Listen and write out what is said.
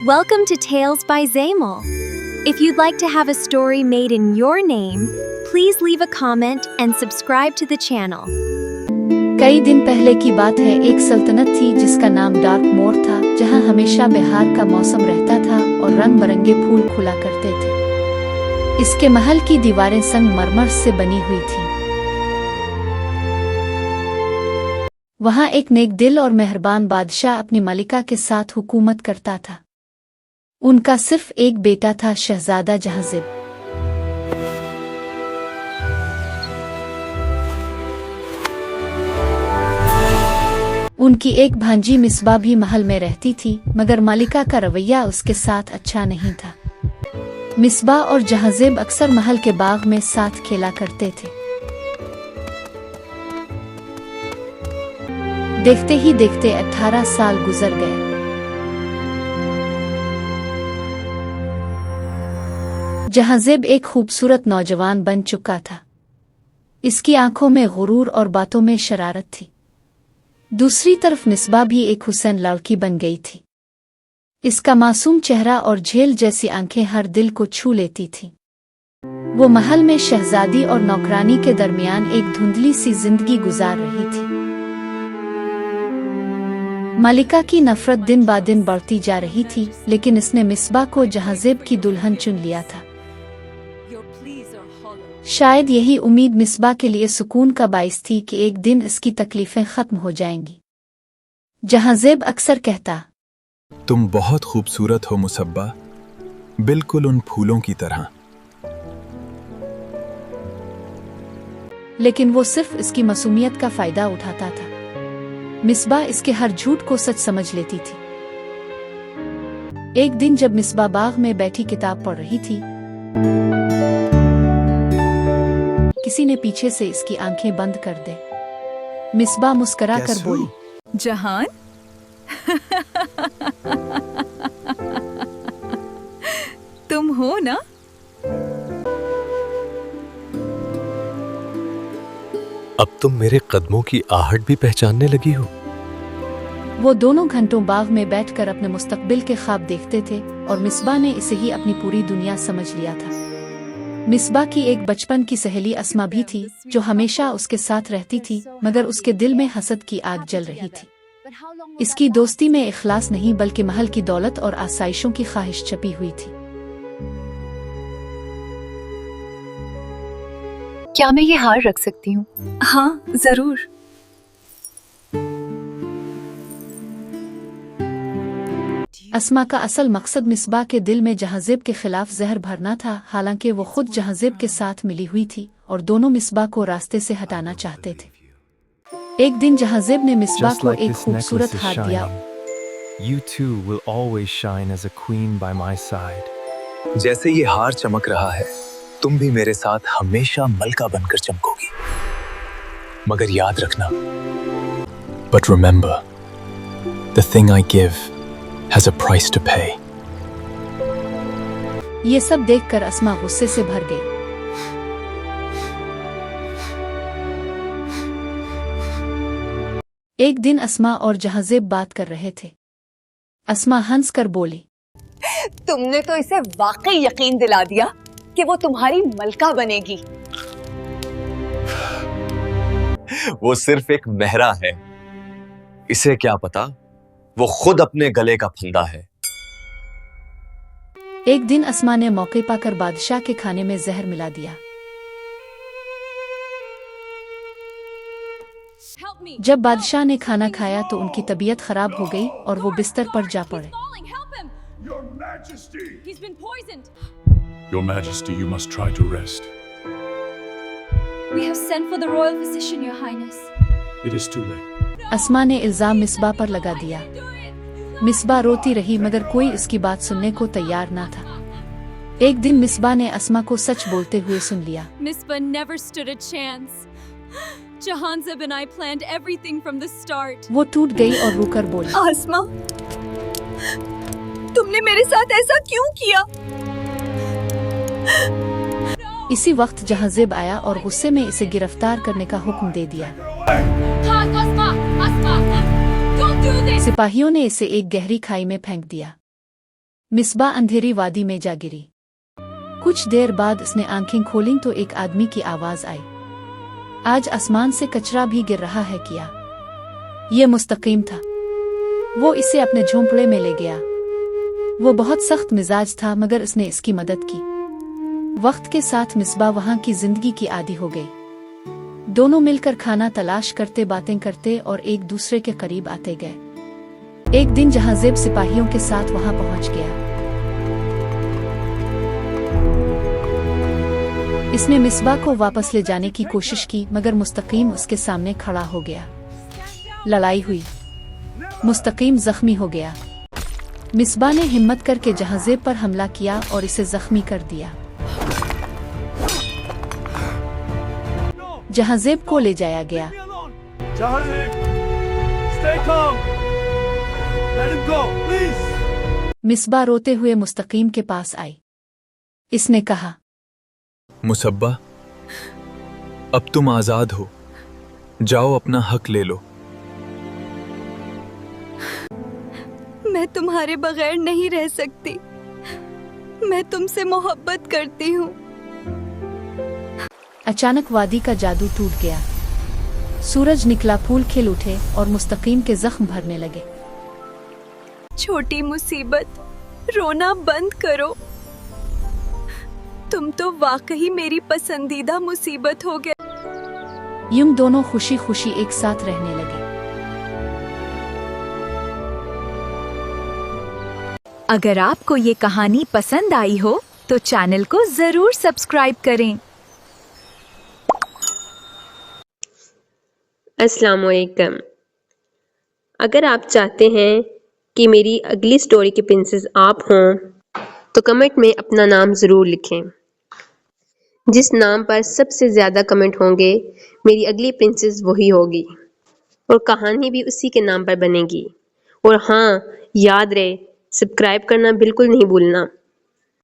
Welcome to Tales by Zamal. If you'd like to have a story made in your name, please leave a comment and subscribe to the channel. कई दिन पहले की बात है। एक सल्तनत थी जिसका नाम डार्क मोर था, जहां हमेशा बहार का मौसम रहता था और रंग बरंगे फूल खुला करते थे। इसके महल की दीवारें संगमरमर से बनी हुई थीं। वहां एक नेक दिल और मेहरबान बादशाह अपनी मलिका के साथ हुकूमत करता था। उनका सिर्फ एक बेटा था, शहजादा जहांज़ेब। उनकी एक भांजी मिसबा भी महल में रहती थी, मगर मालिका का रवैया उसके साथ अच्छा नहीं था। मिसबा और जहांज़ेब अक्सर महल के बाग में साथ खेला करते थे। देखते ही देखते 18 साल गुजर गए। जहांज़ेब एक खूबसूरत नौजवान बन चुका था। इसकी आंखों में गुरूर और बातों में शरारत थी। दूसरी तरफ मिसबा भी एक हुसैन लड़की बन गई थी। इसका मासूम चेहरा और झेल जैसी आंखें हर दिल को छू लेती थीं। वो महल में शहजादी और नौकरानी के दरमियान एक धुंधली सी जिंदगी गुजार रही थी। मलिका की नफरत दिन ब दिन बढ़ती जा रही थी, लेकिन इसने मिसबा को जहांज़ेब की दुल्हन चुन लिया था। शायद यही उम्मीद मिसबा के लिए सुकून का बाइस थी कि एक दिन इसकी तकलीफें खत्म हो जाएंगी। जहांज़ेब अक्सर कहता, तुम बहुत खूबसूरत हो मुसब्बा, बिल्कुल उन फूलों की तरह। लेकिन वो सिर्फ इसकी मासूमियत का फायदा उठाता था। मिसबा इसके हर झूठ को सच समझ लेती थी। एक दिन जब मिसबा बाग में बैठी किताब पढ़ रही थी, किसी ने पीछे से इसकी आंखें बंद कर दे। मिसबा मुस्करा कर बोली, जहान तुम हो ना? अब तुम मेरे कदमों की आहट भी पहचानने लगी हो। वो दोनों घंटों बाग में बैठकर अपने मुस्तकबिल के ख्वाब देखते थे और मिसबा ने इसे ही अपनी पूरी दुनिया समझ लिया था। मिसबा की एक बचपन की सहेली अस्मा भी थी, जो हमेशा उसके साथ रहती थी, मगर उसके दिल में हसद की आग जल रही थी। इसकी दोस्ती में इखलास नहीं, बल्कि महल की दौलत और आसाइशों की ख्वाहिश छपी हुई थी। क्या मैं ये हार रख सकती हूँ? हाँ, जरूर। अस्मा का असल मकसद मिसबा के दिल में जहांज़ेब के खिलाफ जहर भरना था। हालांकि वो खुद जहांज़ेब के साथ मिली हुई थी और दोनों मिसबा को रास्ते से हटाना चाहते थे। एक दिन जहांज़ेब ने मिसबा को एक खूबसूरत हार दिया। You too will always shine as a queen by my side. जैसे ये हार चमक रहा है, तुम भी मेरे साथ हमेशा मलका बनकर चमकोगी। मगर याद रखना, But remember, the thing I give has a price to pay. ये सब देखकर अस्मा गुस्से से भर गई। एक दिन अस्मा और जहांज़ेब बात कर रहे थे। अस्मा हंस कर बोली, तुमने तो इसे वाकई यकीन दिला दिया कि वो तुम्हारी मलका बनेगी। वो सिर्फ एक मेहरा है। इसे क्या पता, वो खुद अपने गले का फंदा है। एक दिन अस्मा ने मौके पाकर बादशाह के खाने में जहर मिला दिया। जब बादशाह ने खाना खाया तो उनकी तबीयत खराब हो गई और वो बिस्तर पर जा पड़े। Your Majesty, you must try to rest. We have sent for the royal physician, Your Highness. It is too late. अस्मा ने इल्जाम मिसबा पर लगा दिया। मिसबा रोती रही, मगर कोई इसकी बात सुनने को तैयार ना था। एक दिन मिसबा ने अस्मा को सच बोलते हुए सुन लिया। Misbah never stood a chance. Jahanzeb and I planned everything from the start. वो टूट गई और रोकर बोली, आसमा, तुमने मेरे साथ ऐसा क्यों किया? इसी वक्त जहांज़ेब आया और गुस्से में इसे गिरफ्तार करने का हुक्म दे दिया। सिपाहियों ने इसे एक गहरी खाई में फेंक दिया। मिसबा अंधेरी वादी में जा गिरी। कुछ देर बाद उसने आंखें खोलीं तो एक आदमी की आवाज आई। आज आसमान से कचरा भी गिर रहा है क्या? ये मुस्तकीम था। वो इसे अपने झोंपड़े में ले गया। वो बहुत सख्त मिजाज था मगर उसने इसकी मदद की। वक्त के साथ मिसबा वहाँ की जिंदगी की आदी हो गई। दोनों मिलकर खाना तलाश करते, बातें करते और एक दूसरे के करीब आते गए। एक दिन जहांजेब सिपाहियों के साथ वहाँ पहुँच गया। इसने मिसबा को वापस ले जाने की कोशिश की मगर मुस्तकीम उसके सामने खड़ा हो गया। लड़ाई हुई। मुस्तकीम जख्मी हो गया। मिसबा ने हिम्मत करके जहांजेब पर हमला किया और इसे जख्मी कर दिया। जहांजेब को ले जाया गया। मिसबा रोते हुए मुस्तकीम के पास आई। इसने कहा, मुसब्बा, अब तुम आजाद हो, जाओ अपना हक ले लो। मैं तुम्हारे बगैर नहीं रह सकती। मैं तुमसे मोहब्बत करती हूँ। अचानक वादी का जादू टूट गया। सूरज निकला, फूल खिल उठे और मुस्तकीम के जख्म भरने लगे। छोटी मुसीबत, रोना बंद करो। तुम तो वाकई मेरी पसंदीदा मुसीबत हो गए। यूं दोनों खुशी खुशी एक साथ रहने लगे। अगर आपको ये कहानी पसंद आई हो तो चैनल को जरूर सब्सक्राइब करें। अस्सलाम वालेकुम। अगर आप चाहते हैं कि मेरी अगली स्टोरी के प्रिंसेस आप हों तो कमेंट में अपना नाम ज़रूर लिखें। जिस नाम पर सबसे ज़्यादा कमेंट होंगे मेरी अगली प्रिंसेस वही होगी और कहानी भी उसी के नाम पर बनेगी। और हाँ, याद रहे, सब्सक्राइब करना बिल्कुल नहीं भूलना।